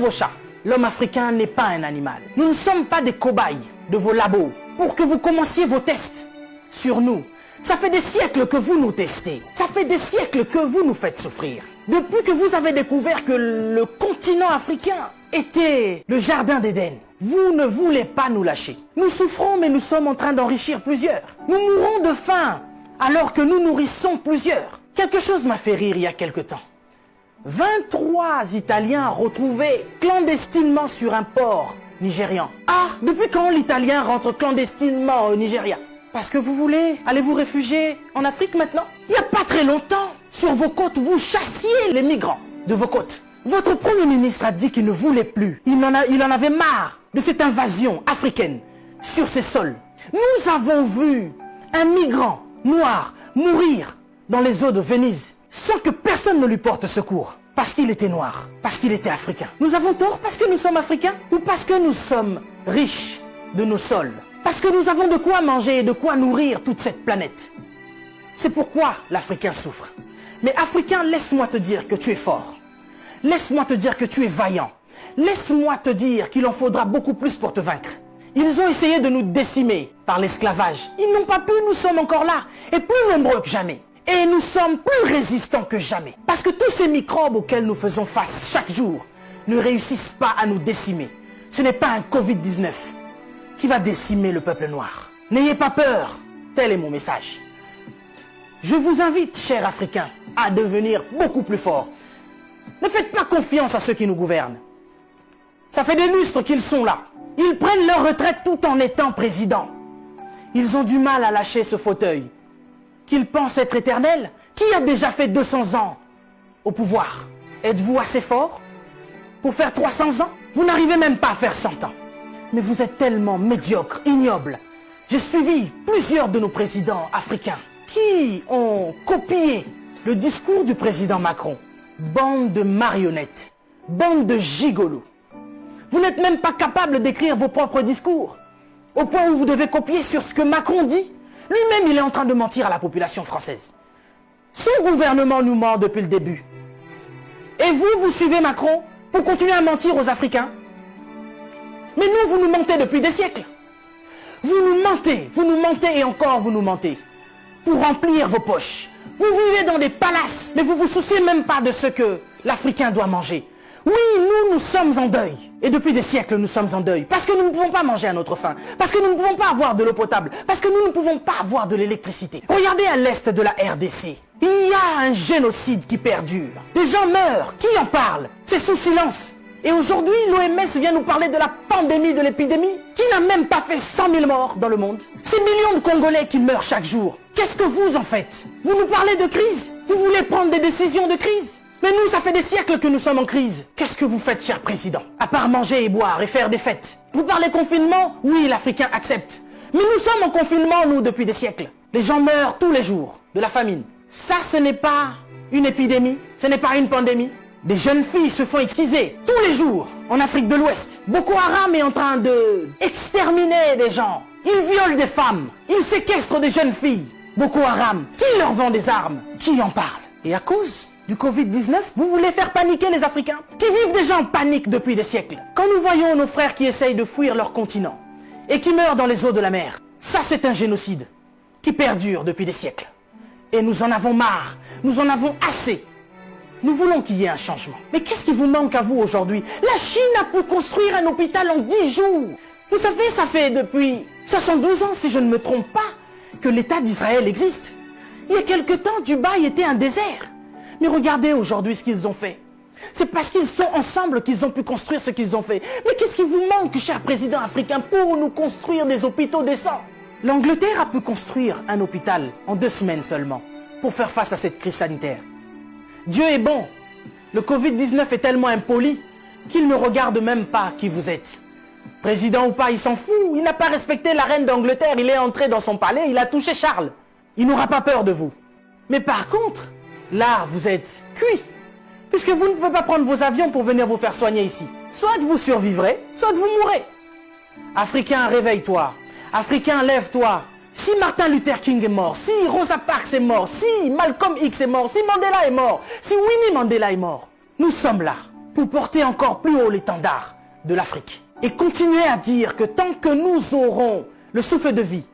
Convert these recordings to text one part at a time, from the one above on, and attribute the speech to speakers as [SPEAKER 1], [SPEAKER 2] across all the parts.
[SPEAKER 1] vos chats. L'homme africain n'est pas un animal. Nous ne sommes pas des cobayes de vos labos pour que vous commenciez vos tests sur nous. Ça fait des siècles que vous nous testez. Ça fait des siècles que vous nous faites souffrir. Depuis que vous avez découvert que le continent africain était le jardin d'Éden, vous ne voulez pas nous lâcher. Nous souffrons, mais nous sommes en train d'enrichir plusieurs. Nous mourons de faim alors que nous nourrissons plusieurs. Quelque chose m'a fait rire il y a quelque temps. 23 Italiens retrouvés clandestinement sur un port nigérian. Ah, depuis quand l'Italien rentre clandestinement au Nigeria? Parce que vous voulez aller vous réfugier en Afrique maintenant? Il n'y a pas très longtemps, sur vos côtes, vous chassiez les migrants de vos côtes. Votre Premier ministre a dit qu'il ne voulait plus. Il en avait marre de cette invasion africaine sur ses sols. Nous avons vu un migrant noir mourir dans les eaux de Venise sans que personne ne lui porte secours. Parce qu'il était noir, parce qu'il était africain. Nous avons tort parce que nous sommes africains ou parce que nous sommes riches de nos sols? Parce que nous avons de quoi manger et de quoi nourrir toute cette planète. C'est pourquoi l'Africain souffre. Mais Africain, laisse-moi te dire que tu es fort. Laisse-moi te dire que tu es vaillant. Laisse-moi te dire qu'il en faudra beaucoup plus pour te vaincre. Ils ont essayé de nous décimer par l'esclavage. Ils n'ont pas pu, nous sommes encore là, et plus nombreux que jamais. Et nous sommes plus résistants que jamais. Parce que tous ces microbes auxquels nous faisons face chaque jour ne réussissent pas à nous décimer. Ce n'est pas un Covid-19 qui va décimer le peuple noir. N'ayez pas peur, tel est mon message. Je vous invite, chers Africains, à devenir beaucoup plus forts. Ne faites pas confiance à ceux qui nous gouvernent. Ça fait des lustres qu'ils sont là. Ils prennent leur retraite tout en étant présidents. Ils ont du mal à lâcher ce fauteuil qu'ils pensent être éternel. Qui a déjà fait 200 ans au pouvoir? Êtes-vous assez fort pour faire 300 ans? Vous n'arrivez même pas à faire 100 ans. Mais vous êtes tellement médiocre, ignoble. J'ai suivi plusieurs de nos présidents africains qui ont copié le discours du président Macron. Bande de marionnettes, bande de gigolos. Vous n'êtes même pas capable d'écrire vos propres discours, au point où vous devez copier sur ce que Macron dit. Lui-même, il est en train de mentir à la population française. Son gouvernement nous ment depuis le début. Et vous, vous suivez Macron pour continuer à mentir aux Africains? Mais nous, vous nous mentez depuis des siècles. Vous nous mentez et encore vous nous mentez. Pour remplir vos poches. Vous vivez dans des palaces, mais vous vous souciez même pas de ce que l'Africain doit manger. Oui, nous sommes en deuil. Et depuis des siècles, nous sommes en deuil. Parce que nous ne pouvons pas manger à notre faim. Parce que nous ne pouvons pas avoir de l'eau potable. Parce que nous ne pouvons pas avoir de l'électricité. Regardez à l'est de la RDC. Il y a un génocide qui perdure. Des gens meurent. Qui en parle? C'est sous silence. Et aujourd'hui, l'OMS vient nous parler de la pandémie, de l'épidémie, qui n'a même pas fait 100 000 morts dans le monde. Ces millions de Congolais qui meurent chaque jour. Qu'est-ce que vous en faites? Vous nous parlez de crise? Vous voulez prendre des décisions de crise? Mais nous, ça fait des siècles que nous sommes en crise. Qu'est-ce que vous faites, cher président? À part manger et boire et faire des fêtes. Vous parlez confinement? Oui, l'Africain accepte. Mais nous sommes en confinement, nous, depuis des siècles. Les gens meurent tous les jours de la famine. Ça, ce n'est pas une épidémie, ce n'est pas une pandémie. Des jeunes filles se font exciser tous les jours en Afrique de l'Ouest. Boko Haram est en train de exterminer des gens. Ils violent des femmes. Ils séquestrent des jeunes filles. Boko Haram, qui leur vend des armes? Qui en parle? Et à cause du Covid-19, vous voulez faire paniquer les Africains qui vivent déjà en panique depuis des siècles. Quand nous voyons nos frères qui essayent de fuir leur continent et qui meurent dans les eaux de la mer, ça c'est un génocide qui perdure depuis des siècles. Et nous en avons marre, nous en avons assez. Nous voulons qu'il y ait un changement. Mais qu'est-ce qui vous manque à vous aujourd'hui? La Chine a pu construire un hôpital en 10 jours. Vous savez, ça fait depuis 72 ans, si je ne me trompe pas, que l'État d'Israël existe. Il y a quelque temps, Dubaï était un désert. Mais regardez aujourd'hui ce qu'ils ont fait. C'est parce qu'ils sont ensemble qu'ils ont pu construire ce qu'ils ont fait. Mais qu'est-ce qui vous manque, cher président africain, pour nous construire des hôpitaux décents? L'Angleterre a pu construire un hôpital en 2 semaines seulement pour faire face à cette crise sanitaire. Dieu est bon. Le Covid-19 est tellement impoli qu'il ne regarde même pas qui vous êtes. Président ou pas, il s'en fout. Il n'a pas respecté la reine d'Angleterre. Il est entré dans son palais, il a touché Charles. Il n'aura pas peur de vous. Mais par contre, là, vous êtes cuit. Puisque vous ne pouvez pas prendre vos avions pour venir vous faire soigner ici. Soit vous survivrez, soit vous mourrez. Africain, réveille-toi. Africain, lève-toi. Si Martin Luther King est mort, si Rosa Parks est mort, si Malcolm X est mort, si Mandela est mort, si Winnie Mandela est mort, nous sommes là. pour porter encore plus haut l'étendard de l'Afrique. Et continuer à dire que tant que nous aurons le souffle de vie,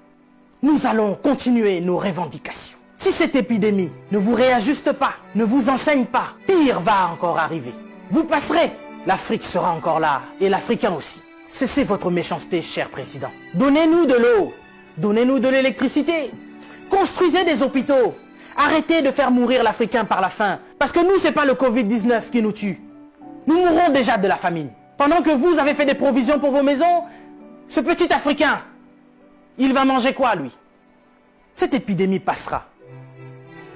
[SPEAKER 1] nous allons continuer nos revendications. Si cette épidémie ne vous réajuste pas, ne vous enseigne pas, pire va encore arriver. Vous passerez, l'Afrique sera encore là, et l'Africain aussi. Cessez votre méchanceté, cher président. Donnez-nous de l'eau, donnez-nous de l'électricité, construisez des hôpitaux, arrêtez de faire mourir l'Africain par la faim, parce que nous, c'est pas le Covid-19 qui nous tue. Nous mourrons déjà de la famine. Pendant que vous avez fait des provisions pour vos maisons, ce petit Africain, il va manger quoi, lui? Cette épidémie passera.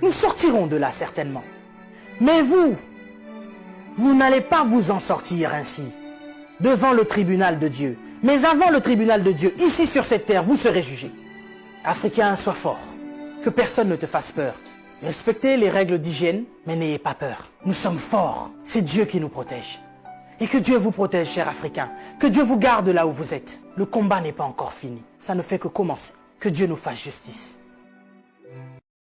[SPEAKER 1] Nous sortirons de là, certainement. Mais vous n'allez pas vous en sortir ainsi, devant le tribunal de Dieu. Mais avant le tribunal de Dieu, ici sur cette terre, vous serez jugés. Africains, sois forts. Que personne ne te fasse peur. Respectez les règles d'hygiène, mais n'ayez pas peur. Nous sommes forts. C'est Dieu qui nous protège. Et que Dieu vous protège, chers Africains. Que Dieu vous garde là où vous êtes. Le combat n'est pas encore fini. Ça ne fait que commencer. Que Dieu nous fasse justice.